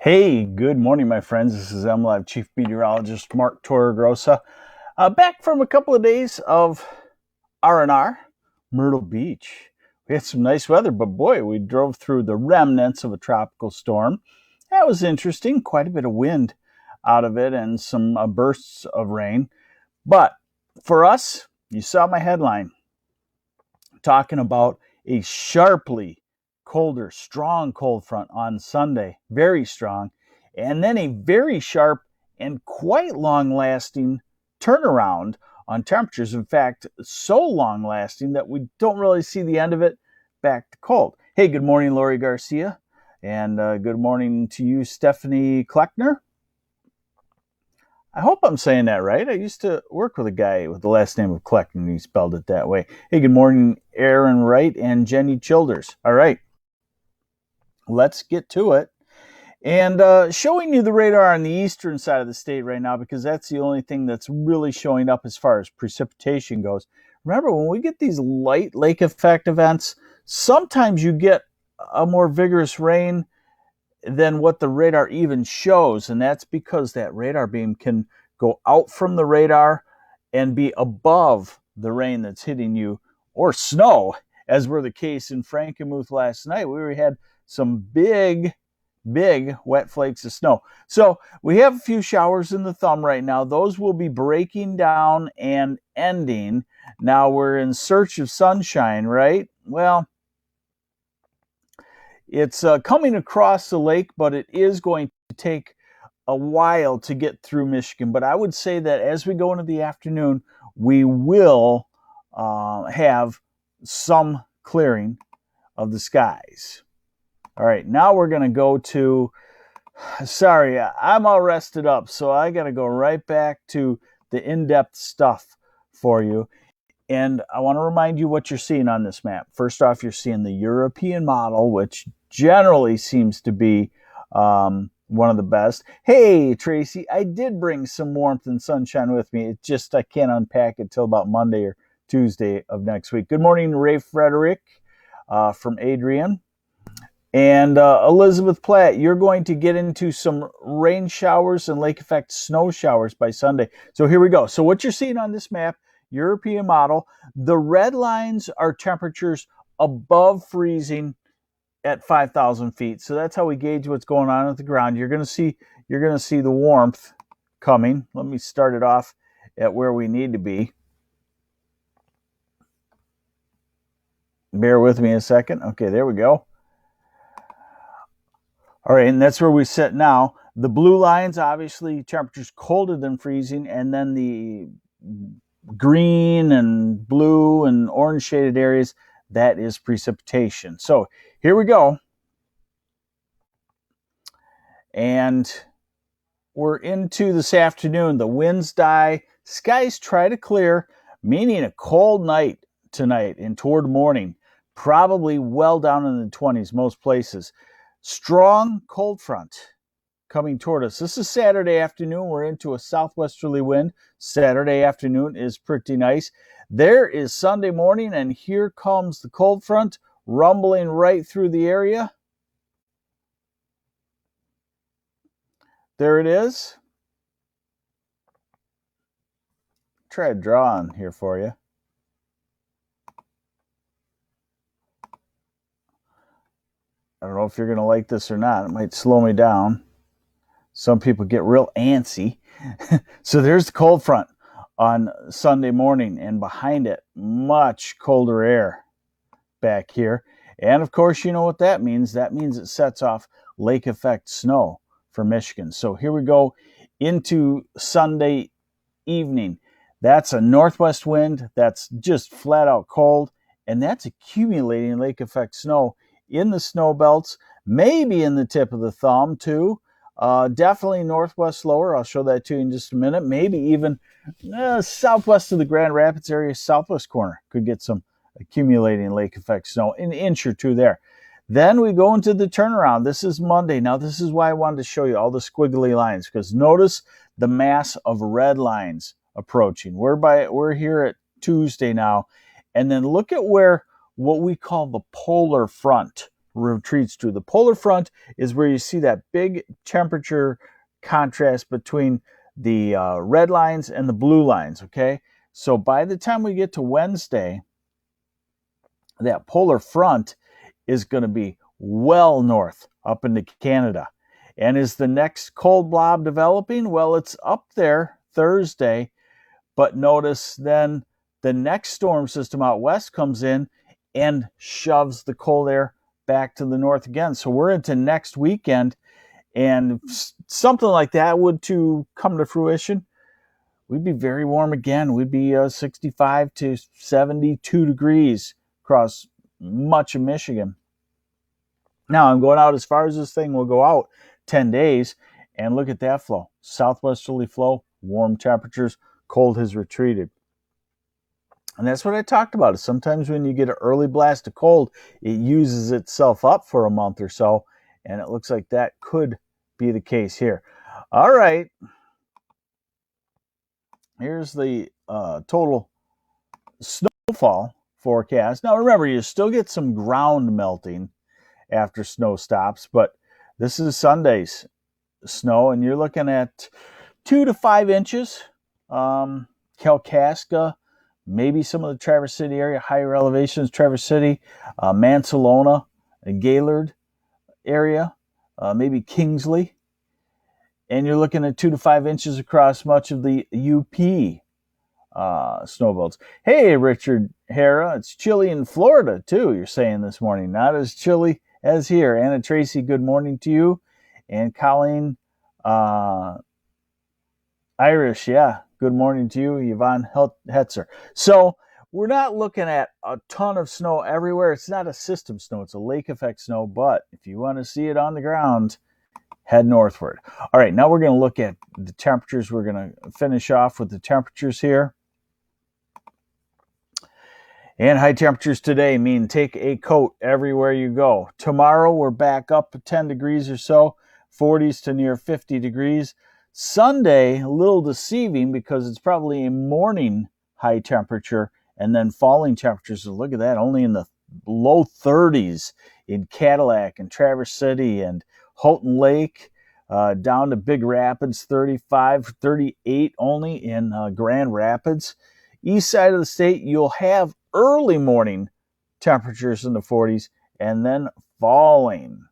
Hey, good morning, my friends. This is MLive Chief Meteorologist Mark Torregrossa. Back from a couple of days of R&R, Myrtle Beach. We had some nice weather, but boy, we drove through the remnants of a tropical storm. That was interesting. Quite a bit of wind out of it and some bursts of rain. But for us, you saw my headline talking about a sharply colder, strong cold front on Sunday, very strong, and then a very sharp and quite long-lasting turnaround on temperatures. In fact, so long-lasting that we don't really see the end of it, back to cold. Hey, good morning, Lori Garcia, and good morning to you, Stephanie Kleckner. I hope I'm saying that right. I used to work with a guy with the last name of Kleckner, and he spelled it that way. Hey, good morning, Aaron Wright and Jenny Childers. All right, let's get to it. And showing you the radar on the eastern side of the state right now, because that's the only thing that's really showing up as far as precipitation goes. Remember, when we get these light lake effect events, sometimes you get a more vigorous rain than what the radar even shows, and that's because that radar beam can go out from the radar and be above the rain that's hitting you, or snow, as were the case in Frankenmuth last night. We had some big wet flakes of snow. So we have a few showers in the thumb right now. Those will be breaking down and ending. Now we're in search of sunshine, right? Well, it's coming across the lake, but it is going to take a while to get through Michigan. But I would say that as we go into the afternoon, we will have some clearing of the skies. All right, now we're going to go to, sorry, I'm all rested up, so I got to go right back to the in-depth stuff for you. And I want to remind you what you're seeing on this map. First off, you're seeing the European model, which generally seems to be one of the best. Hey, Tracy, I did bring some warmth and sunshine with me. It's just I can't unpack it till about Monday or Tuesday of next week. Good morning, Ray Frederick from Adrian. And Elizabeth Platt, you're going to get into some rain showers and lake effect snow showers by Sunday. So here we go. So what you're seeing on this map, European model, the red lines are temperatures above freezing at 5,000 feet. So that's how we gauge what's going on at the ground. You're going to see the warmth coming. Let me start it off at where we need to be. Bear with me a second. Okay, there we go. All right, and that's where we sit now. The blue lines, obviously, temperatures colder than freezing, and then the green and blue and orange shaded areas, that is precipitation. So here we go. And we're into this afternoon. The winds die, skies try to clear, meaning a cold night tonight and toward morning, probably well down in the 20s most places. Strong cold front coming toward us. This is Saturday afternoon. We're into a southwesterly wind. Saturday afternoon is pretty nice. There is Sunday morning, and here comes the cold front rumbling right through the area. There it is. Try a draw on here for you. I don't know if you're going to like this or not. It might slow me down. Some people get real antsy. So there's the cold front on Sunday morning, and behind it, much colder air back here. And of course, you know what that means. That means it sets off lake effect snow for Michigan. So here we go into Sunday evening. That's a northwest wind. That's just flat out cold, and that's accumulating lake effect snow in the snow belts, maybe in the tip of the thumb too. Definitely northwest lower. I'll show that to you in just a minute. Maybe even southwest of the Grand Rapids area, southwest corner could get some accumulating lake effect snow, an inch or two there. Then we go into the turnaround. This is Monday. Now, this is why I wanted to show you all the squiggly lines, because notice the mass of red lines approaching. We're here at Tuesday now, and then look at where what we call the polar front retreats to. The polar front is where you see that big temperature contrast between the red lines and the blue lines, okay? So by the time we get to Wednesday, that polar front is going to be well north up into Canada. And is the next cold blob developing? Well, it's up there Thursday, but notice then the next storm system out west comes in and shoves the cold air back to the north again. So we're into next weekend, and something like that would to come to fruition, we'd be very warm again. We'd be 65 to 72 degrees across much of Michigan. Now, I'm going out as far as this thing will go out 10 days, and look at that flow. Southwesterly flow, warm temperatures, cold has retreated. And that's what I talked about. Is sometimes when you get an early blast of cold, it uses itself up for a month or so, and it looks like that could be the case here. All right. Here's the total snowfall forecast. Now, remember, you still get some ground melting after snow stops, but this is Sunday's snow, and you're looking at 2 to 5 inches. Kalkaska, maybe some of the Traverse City area, higher elevations, Traverse City, Mansalona, Gaylord area, maybe Kingsley. And you're looking at 2 to 5 inches across much of the UP snowbelts. Hey, Richard Hera, it's chilly in Florida, too, you're saying this morning. Not as chilly as here. Anna Tracy, good morning to you. And Colleen Irish, yeah, good morning to you. Yvonne Hetzer. So we're not looking at a ton of snow everywhere. It's not a system snow. It's a lake effect snow. But if you want to see it on the ground, head northward. All right, now we're going to look at the temperatures. We're going to finish off with the temperatures here. And high temperatures today mean take a coat everywhere you go. Tomorrow, we're back up to 10 degrees or so, 40s to near 50 degrees. Sunday, a little deceiving because it's probably a morning high temperature and then falling temperatures. So look at that, only in the low 30s in Cadillac and Traverse City and Houghton Lake, down to Big Rapids, 35, 38 only in Grand Rapids. East side of the state, you'll have early morning temperatures in the 40s and then falling.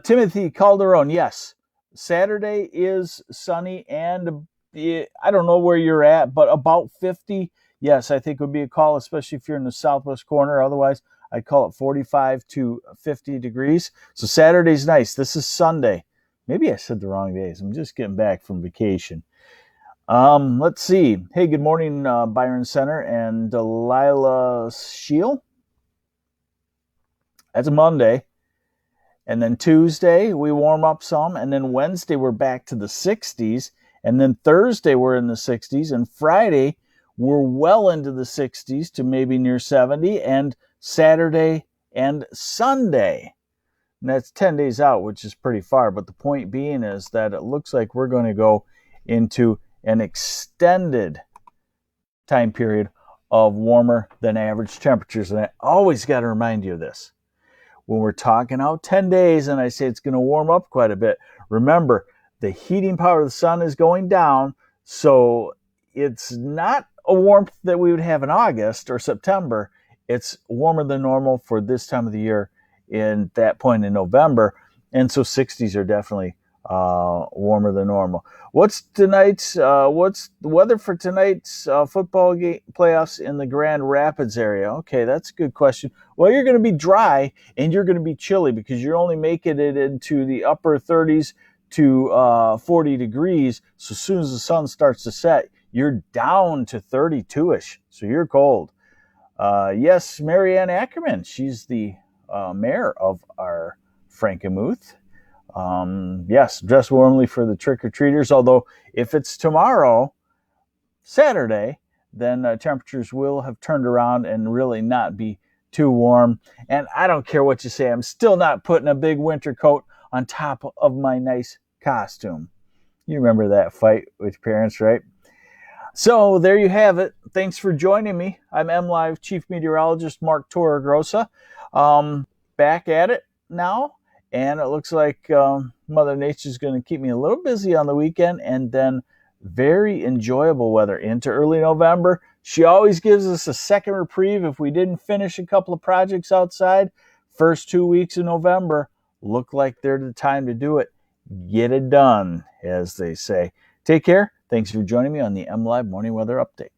Timothy Calderon, yes, Saturday is sunny and I don't know where you're at, but about 50, yes, I think would be a call, especially if you're in the southwest corner. Otherwise, I'd call it 45 to 50 degrees. So Saturday's nice. This is Sunday. Maybe I said the wrong days. I'm just getting back from vacation. Let's see. Hey, good morning, Byron Center and Delilah Shield. That's a Monday. And then Tuesday, we warm up some. And then Wednesday, we're back to the 60s. And then Thursday, we're in the 60s. And Friday, we're well into the 60s to maybe near 70. And Saturday and Sunday. And that's 10 days out, which is pretty far. But the point being is that it looks like we're going to go into an extended time period of warmer than average temperatures. And I always got to remind you of this. When we're talking out 10 days and I say it's going to warm up quite a bit, remember, the heating power of the sun is going down, so it's not a warmth that we would have in August or September. It's warmer than normal for this time of the year in that point in November, and so 60s are definitely warmer than normal. What's the weather for tonight's football game playoffs in the Grand Rapids area? Okay, that's a good question. Well, you're going to be dry and you're going to be chilly because you're only making it into the upper 30s to 40 degrees. So as soon as the sun starts to set, you're down to 32-ish. So you're cold. Yes, Marianne Ackerman. She's the mayor of our Frankenmuth. Yes, dress warmly for the trick-or-treaters, although if it's tomorrow, Saturday, then temperatures will have turned around and really not be too warm. And I don't care what you say, I'm still not putting a big winter coat on top of my nice costume. You remember that fight with your parents, right? So there you have it. Thanks for joining me. I'm MLive Chief Meteorologist Mark Torregrossa. back at it now, and it looks like Mother Nature's going to keep me a little busy on the weekend, and then very enjoyable weather into early November. She always gives us a second reprieve if we didn't finish a couple of projects outside. First 2 weeks in November look like they're the time to do it. Get it done, as they say. Take care. Thanks for joining me on the MLive Morning Weather Update.